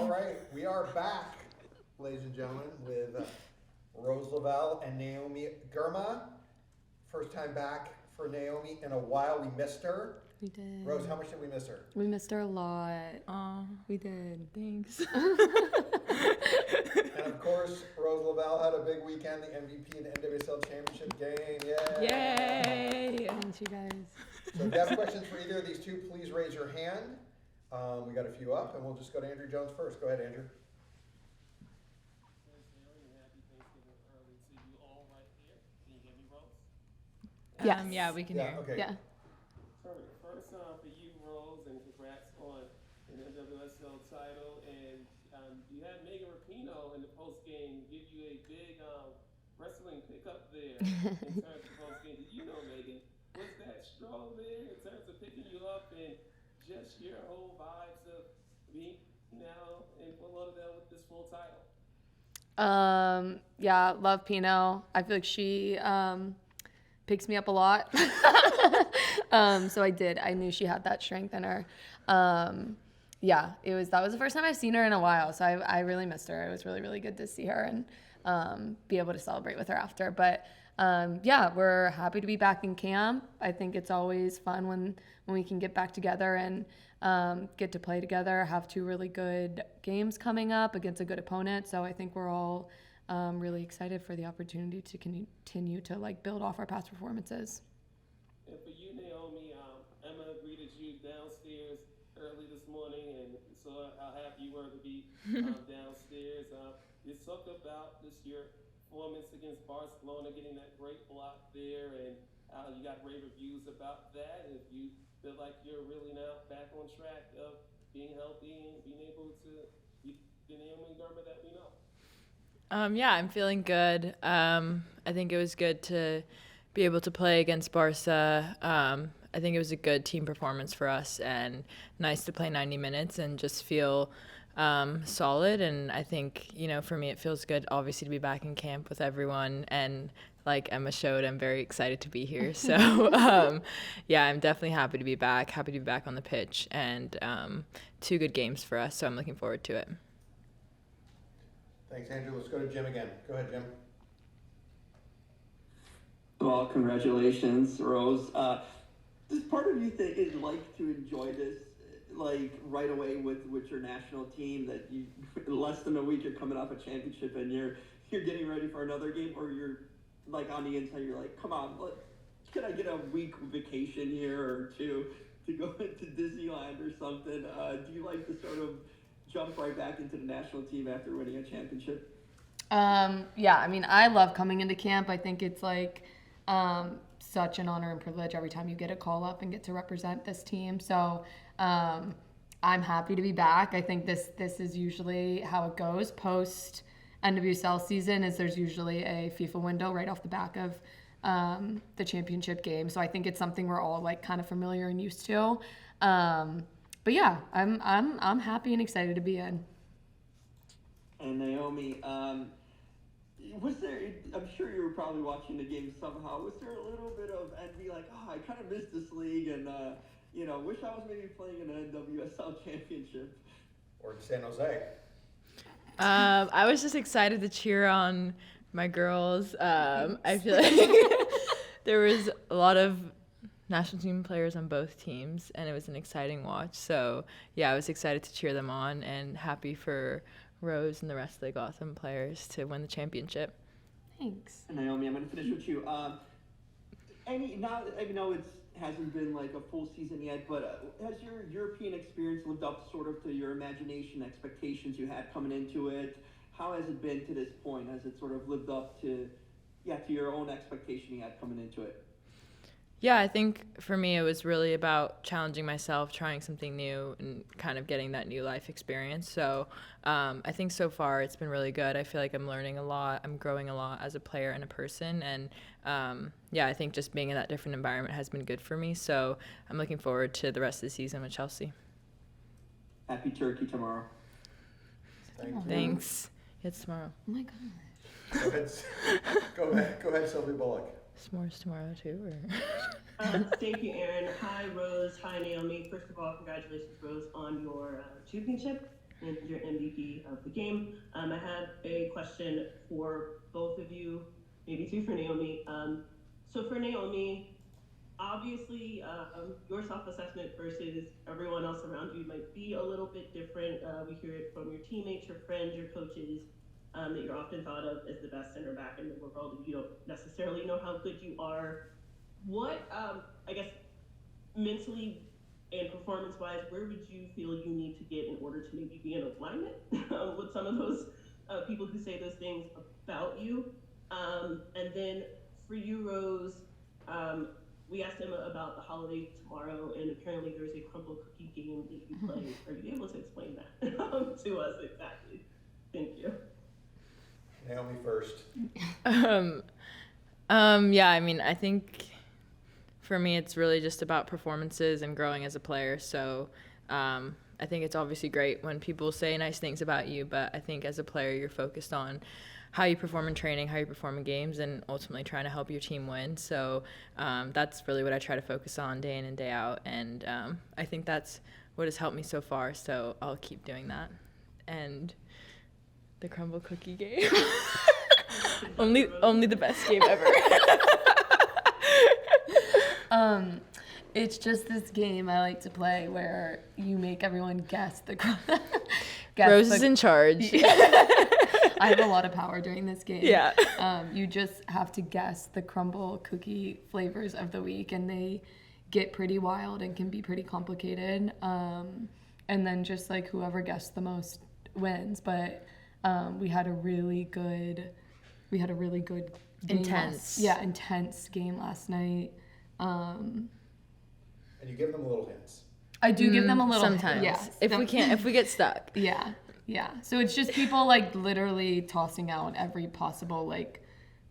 All right, we are back, ladies and gentlemen, with Rose Lavelle and Naomi Girma. First time back for Naomi in a while. We missed her. We did. Rose, how much did we miss her? We missed her a lot. Aw, We did. thanks. And of course, Rose Lavelle had a big weekend, the MVP in the NWSL Championship game. Yay! Yay! Thanks, you guys. So if you have questions for either of these two, please raise your hand. We got a few up, and we'll just go to Andrew Jones first. Go ahead, Andrew. Yes. Yeah, we can Yeah, hear. okay. Yeah. Perfect. First, for you, Rose, and congrats on an NWSL title. And you had Megan Rapinoe in the post game give you a big wrestling pickup there in terms of post game. Did you know, Megan? Was that strong there in terms of picking you up and just your whole vibes of being now in Fort Lauderdale with this full title? Yeah, love Pino. I feel like she picks me up a lot. So I did. I knew she had that strength in her. Yeah, that was the first time I've seen her in a while, so I really missed her. It was really, really good to see her and be able to celebrate with her after. But yeah, we're happy to be back in camp. I think it's always fun when we can get back together and get to play together, have two really good games coming up against a good opponent. So I think we're all really excited for the opportunity to continue to build off our past performances. And for you, Naomi, Emma greeted you downstairs early this morning, and so how happy you were to be downstairs. Let's talk about this year performance against Barcelona, getting that great block there, and you got rave reviews about that. If you feel like you're really now back on track of being healthy and being able to be the Naomi Girma that we know. Yeah, I'm feeling good. I think it was good to be able to play against Barca. I think it was a good team performance for us and nice to play 90 minutes and just feel solid. And I think, for me, it feels good, obviously, to be back in camp with everyone. And like Emma showed, I'm very excited to be here. So, yeah, I'm definitely happy to be back on the pitch. And 2 good games for us, so I'm looking forward to it. Thanks, Andrew. Let's go to Jim again. Go ahead, Jim. Well, congratulations, Rose. Does part of you think is like to enjoy this, right away with your national team, that you, in less than a week, you're coming off a championship and you're getting ready for another game, or you're on the inside, you're like, come on, can I get a week vacation here or 2 to go into Disneyland or something? Do you like to sort of jump right back into the national team after winning a championship? Yeah, I love coming into camp. I think it's such an honor and privilege every time you get a call up and get to represent this team. So I'm happy to be back. I think this is usually how it goes post NWSL season, is there's usually a FIFA window right off the back of the championship game. So I think it's something we're all kind of familiar and used to. But yeah, I'm happy and excited to be in. And Naomi, was there, I'm sure you were probably watching the game somehow, was there a little bit of envy, I kind of missed this league and, wish I was maybe playing in an NWSL championship? Or San Jose. I was just excited to cheer on my girls. I feel like there was a lot of national team players on both teams, and it was an exciting watch. So, yeah, I was excited to cheer them on and happy for Rose and the rest of the Gotham players to win the championship. Thanks. And Naomi, I'm going to finish with you. Now, I know it hasn't been a full season yet, but has your European experience lived up sort of to your imagination, expectations you had coming into it? How has it been to this point? Has it sort of lived up to your own expectation you had coming into it? Yeah, I think for me it was really about challenging myself, trying something new, and kind of getting that new life experience. So I think so far it's been really good. I feel like I'm learning a lot. I'm growing a lot as a player and a person. And yeah, I think just being in that different environment has been good for me. So I'm looking forward to the rest of the season with Chelsea. Happy Turkey tomorrow. Thanks. It's tomorrow. Oh my gosh. Go ahead, Sylvie Bullock. S'mores tomorrow too, or? Thank you, Aaron. Hi, Rose. Hi, Naomi. First of all, congratulations, Rose, on your championship. and your MVP of the game. I have a question for both of you, maybe two for Naomi. So for Naomi, obviously, your self-assessment versus everyone else around you might be a little bit different. We hear it from your teammates, your friends, your coaches, that you're often thought of as the best center back in the world, and you don't necessarily know how good you are. What, I guess, mentally and performance-wise, where would you feel you need to get in order to maybe be in alignment with some of those people who say those things about you? And then for you, Rose, we asked Emma about the holiday tomorrow, and apparently there's a Crumbl Cookie Game that you play. Are you able to explain that to us exactly? Thank you. Naomi first. Yeah, I mean, I think for me, it's really just about performances and growing as a player. So I think it's obviously great when people say nice things about you, but I think as a player, you're focused on how you perform in training, how you perform in games, and ultimately trying to help your team win. So that's really what I try to focus on day in and day out. And I think that's what has helped me so far. So I'll keep doing that. And the Crumbl Cookie Game. only the best game ever. It's just this game I like to play where you make everyone guess the Rose is in charge. I have a lot of power during this game. Yeah. You just have to guess the Crumbl cookie flavors of the week, and they get pretty wild and can be pretty complicated. And then just like whoever guessed the most wins. But we had a really good game intense game last night. And you give them little hints. I do give them a little sometimes. Yeah. If we get stuck. Yeah. Yeah. So it's just people like literally tossing out every possible like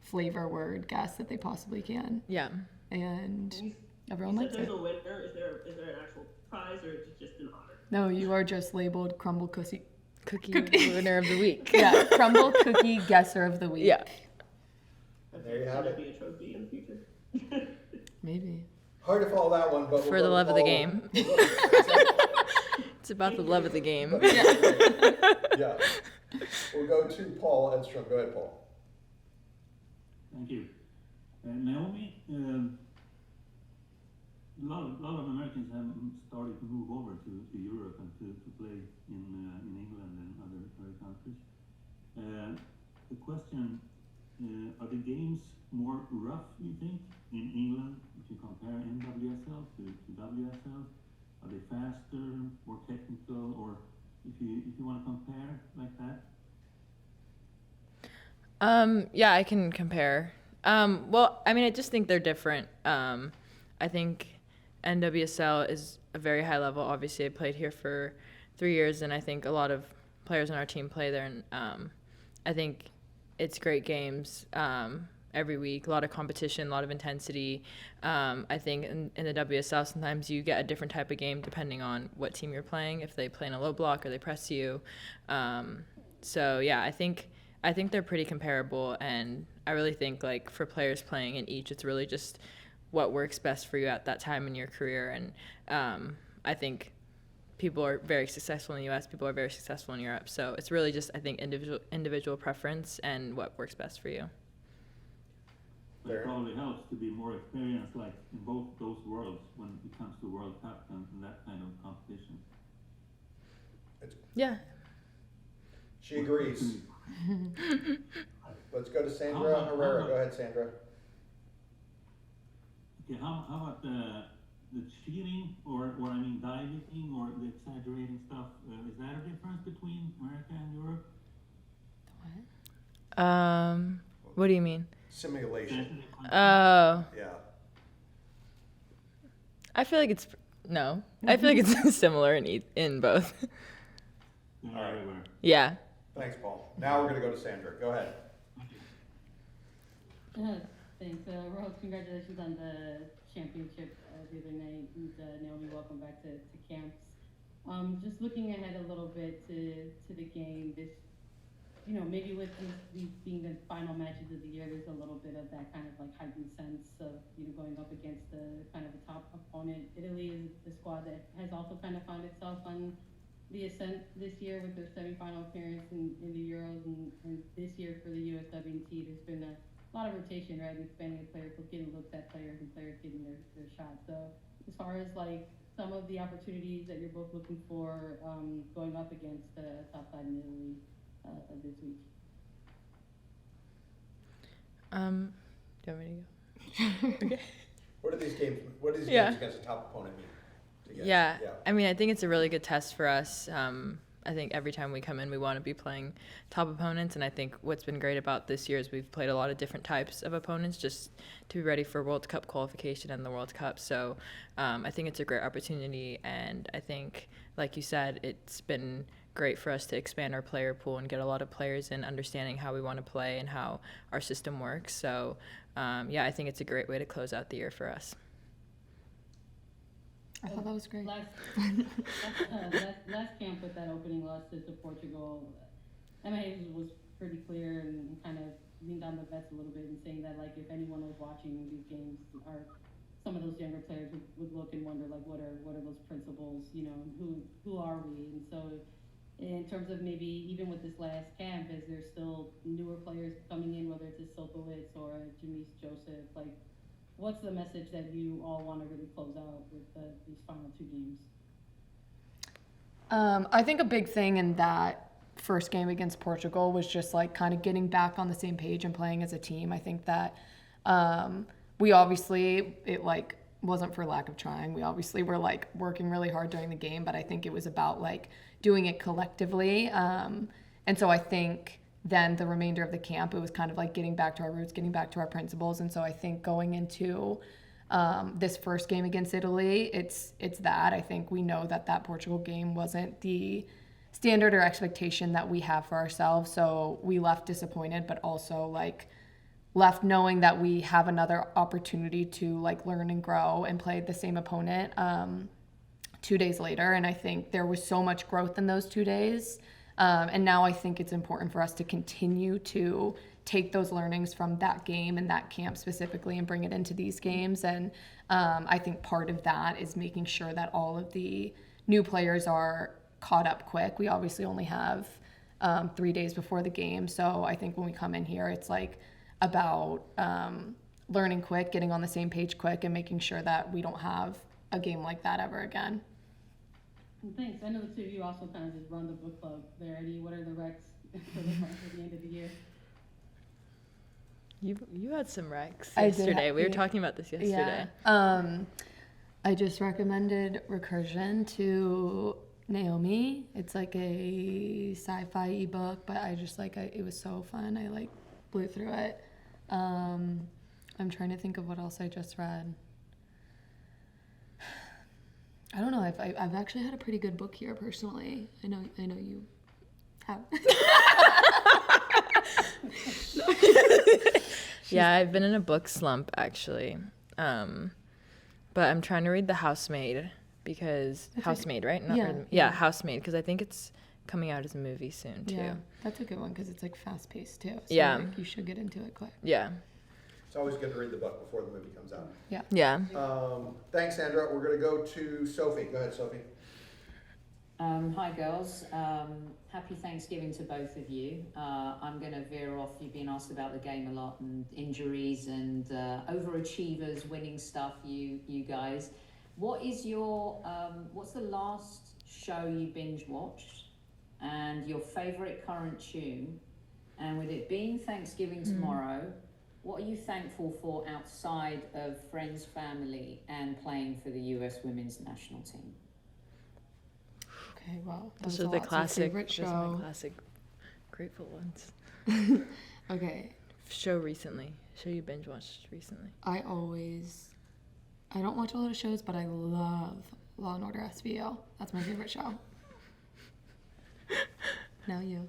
flavor word guess that they possibly can. Yeah. And everyone likes it. There's a winner. Is there an actual prize, or is it just an honor? No, you are just labeled Crumbl Cookie winner of the week. Yeah, Crumbl Cookie Guesser of the Week. Yeah. And there you have it. Be a trophy in the future. Maybe. Hard to follow that one, but For the love of the game. It's about the love of the game. Yeah. We'll go to Paul Edstrom. Go ahead, Paul. Thank you. Naomi, a lot of Americans have started to move over to Europe and to play in England and other countries. The question, are the games more rough, you think, in England if you compare NWSL to WSL? Are they faster, more technical, or if you want to compare like that? Yeah, I can compare. Well, I mean, I just think they're different. I think NWSL is a very high level. Obviously, I played here for 3 years, and I think a lot of players on our team play there. And I think it's great games every week, a lot of competition, a lot of intensity. I think in the WSL, sometimes you get a different type of game depending on what team you're playing, if they play in a low block or they press you. So, yeah, I think they're pretty comparable, and I really think like for players playing in each, it's really just what works best for you at that time in your career. And I think people are very successful in the U.S., people are very successful in Europe. So it's really just, I think, individual preference and what works best for you. It probably helps to be more experienced, like in both those worlds when it comes to World Cup and that kind of competition. Yeah. She agrees. Let's go to Sandra Herrera. Go ahead, Sandra. Okay, how about the cheating or I mean diving or the exaggerating stuff? Is that a difference between America and Europe? What do you mean? Simulation. Oh. Yeah. I feel like it's similar in both. All right. Everywhere. Yeah. Thanks, Paul. Now we're going to go to Sandra. Go ahead. Thanks. Rose, congratulations on the championship the other night. And Naomi, welcome back to camps. Just looking ahead a little bit to the game, this, maybe with these being the final matches of the year, there's a little bit of that kind of like heightened sense of, going up against the kind of the top opponent. Italy is the squad that has also kind of found itself on the ascent this year with their semifinal appearance in the Euros, and this year for the USWNT, there's been a lot of rotation, right? Expanding the players, getting looked at players, and players getting their shots. So as far as like some of the opportunities that you're both looking for going up against the top side in Italy this week. Do you want me to go? Okay. What are these games? What are these Yeah. games against a top opponent mean? to get? Yeah. I mean, I think it's a really good test for us. I think every time we come in, we want to be playing top opponents. And I think what's been great about this year is we've played a lot of different types of opponents just to be ready for World Cup qualification and the World Cup. So I think it's a great opportunity. And I think, like you said, it's been great for us to expand our player pool and get a lot of players in understanding how we want to play and how our system works. So, yeah, I think it's a great way to close out the year for us. I thought that was great. Last camp with that opening loss to Portugal, Emma Hayes was pretty clear and kind of leaned on the vets a little bit and saying that, like, if anyone was watching these games, some of those younger players would look and wonder, like, what are those principles, you know, who are we? And so in terms of maybe even with this last camp, is there still newer players coming in, whether it's a Silkowitz or a Jamise Joseph, like, what's the message that you all want to really close out with these final two games? I think a big thing in that first game against Portugal was just like kind of getting back on the same page and playing as a team. I think that we obviously, it like wasn't for lack of trying. We obviously were like working really hard during the game, but I think it was about like doing it collectively. And so I think then the remainder of the camp, it was kind of like getting back to our roots, getting back to our principles. And so I think going into this first game against Italy, it's that. I think we know that Portugal game wasn't the standard or expectation that we have for ourselves. So we left disappointed, but also like left knowing that we have another opportunity to like learn and grow and play the same opponent 2 days later. And I think there was so much growth in those 2 days. And now I think it's important for us to continue to take those learnings from that game and that camp specifically and bring it into these games. And I think part of that is making sure that all of the new players are caught up quick. We obviously only have 3 days before the game. So I think when we come in here, it's like about learning quick, getting on the same page quick, and making sure that we don't have a game like that ever again. Thanks. I know the two of you also kind of just run the book club there. Eddie, what are the recs for the end of the year? You had some recs I yesterday. did. We were talking about this yesterday. Yeah. I just recommended Recursion to Naomi. It's like a sci-fi ebook, but I just like it was so fun. I like blew through it. I'm trying to think of what else I just read. I don't know. I've actually had a pretty good book here personally. I know you have. Yeah, I've been in a book slump actually, but I'm trying to read The Housemaid because Housemaid, right? Housemaid, because I think it's coming out as a movie soon too. Yeah, that's a good one because it's like fast paced too. So Yeah. like, you should get into it quick. Yeah. It's always good to read the book before the movie comes out. Yeah. Yeah. Thanks, Sandra. We're going to go to Sophie. Go ahead, Sophie. Hi girls, happy Thanksgiving to both of you. I'm going to veer off. You've been asked about the game a lot and injuries and overachievers winning stuff, you guys. What is your, what's the last show you binge watched and your favourite current tune? And with it being Thanksgiving tomorrow, what are you thankful for outside of friends, family and playing for the US women's national team? Okay, well, Those those are the classic. favorite Those are my show. classic, grateful ones. Okay, Show recently. Show you binge watched recently. I don't watch a lot of shows, but I love Law and Order SVU. That's my favorite show. Now you.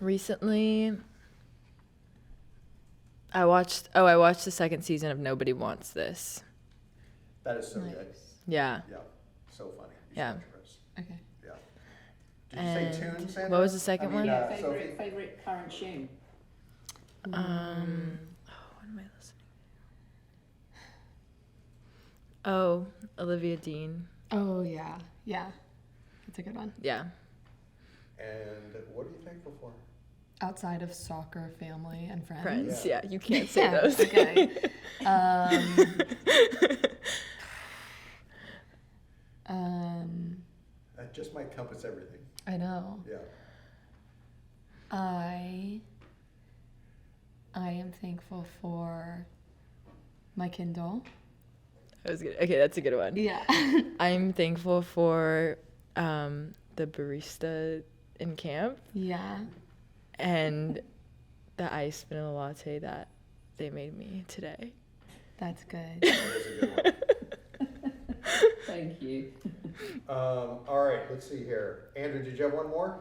Recently, I watched the second season of Nobody Wants This. That is so Nice. good. Yeah. Yeah. So funny. You Yeah. should watch Chris. Okay. Yeah. Did you say And tune, Sandra? what was the second one? Yeah, Sophie? favorite current tune. What am I listening Oh, Olivia Dean. Oh, yeah. Yeah. That's a good one. Yeah. And what are you thankful for? Outside of soccer, family, and friends. Friends. Yeah. Yeah, you can't say Yeah, those. okay. That just might encompass everything. I know. Yeah. I am thankful for my Kindle. That was good. Okay, that's a good one. Yeah. I'm thankful for the barista in camp Yeah. and the iced vanilla latte that they made me today. That's good. That is a good one. Thank you. All right, let's see here. Andrew, did you have one more?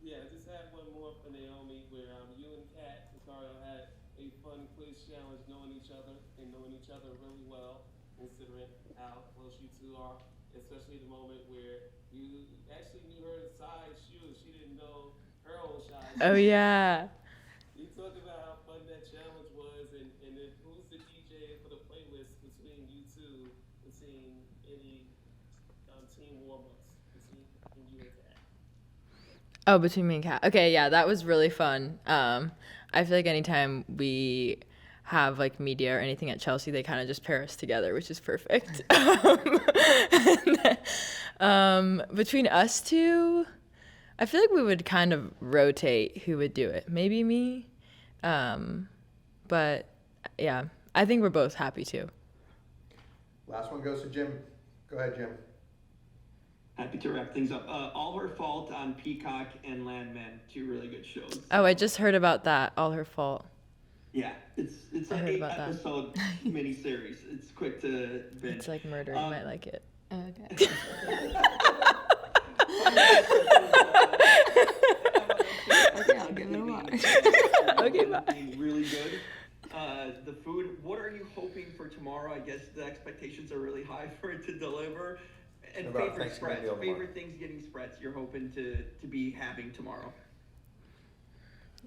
Yeah, I just had one more for Naomi where you and Kat Ricardo had a fun quiz challenge knowing each other really well, considering how close you two are, especially the moment where you actually knew her size shoes. She didn't know her own size. Oh, yeah. You talk about how fun that challenge was, and then who's the DJ for the playlist between you two, between any team warm-ups, between you and Kat? Oh, between me and Kat. Okay, yeah, that was really fun. I feel like anytime we have like media or anything at Chelsea, they kind of just pair us together, which is perfect. Between us two, I feel like we would kind of rotate who would do it. Maybe me. But yeah, I think we're both happy too. Last one goes to Jim. Go ahead, Jim. Happy to wrap things up. All Her Fault on Peacock and Landman, 2 really good shows. Oh, I just heard about that. All Her Fault. Yeah, it's I an heard about that. 8-episode miniseries. It's quick to binge. It's like murder. You might like it. Okay. Okay, I'll give it a watch. Okay, bye. Being really good. The food. What are you hoping for tomorrow? I guess the expectations are really high for it to deliver. And About favorite Thanksgiving spreads. meal tomorrow. Favorite things getting spreads you're hoping to be having tomorrow.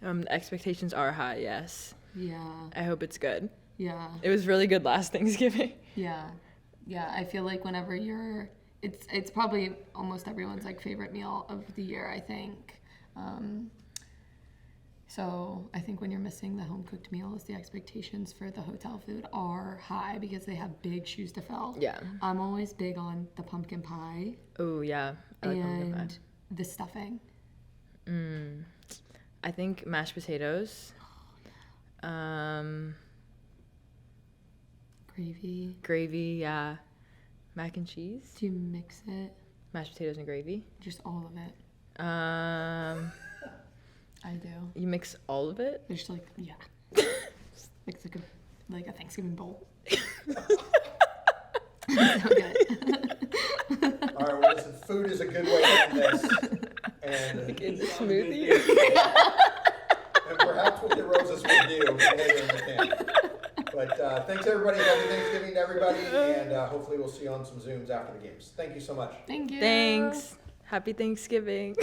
The expectations are high, yes. Yeah. I hope it's good. Yeah. It was really good last Thanksgiving. Yeah. Yeah. I feel like whenever it's probably almost everyone's like favorite meal of the year, I think. So I think when you're missing the home cooked meals, the expectations for the hotel food are high because they have big shoes to fill. Yeah. I'm always big on the pumpkin pie Oh, yeah. I like pumpkin pie. and the stuffing. I think mashed potatoes. Gravy. Yeah. Mac and cheese. Do you mix it? Mashed potatoes and gravy. Just all of it. I do. You mix all of it? It's just like, yeah. It's like a Thanksgiving bowl. So good. All right, well, listen, food is a good way to end this. And, In the smoothie. and perhaps we'll get roses with you later in the camp. But thanks, everybody. Happy Thanksgiving to everybody. And hopefully we'll see you on some Zooms after the games. Thank you so much. Thank you. Thanks. Happy Thanksgiving.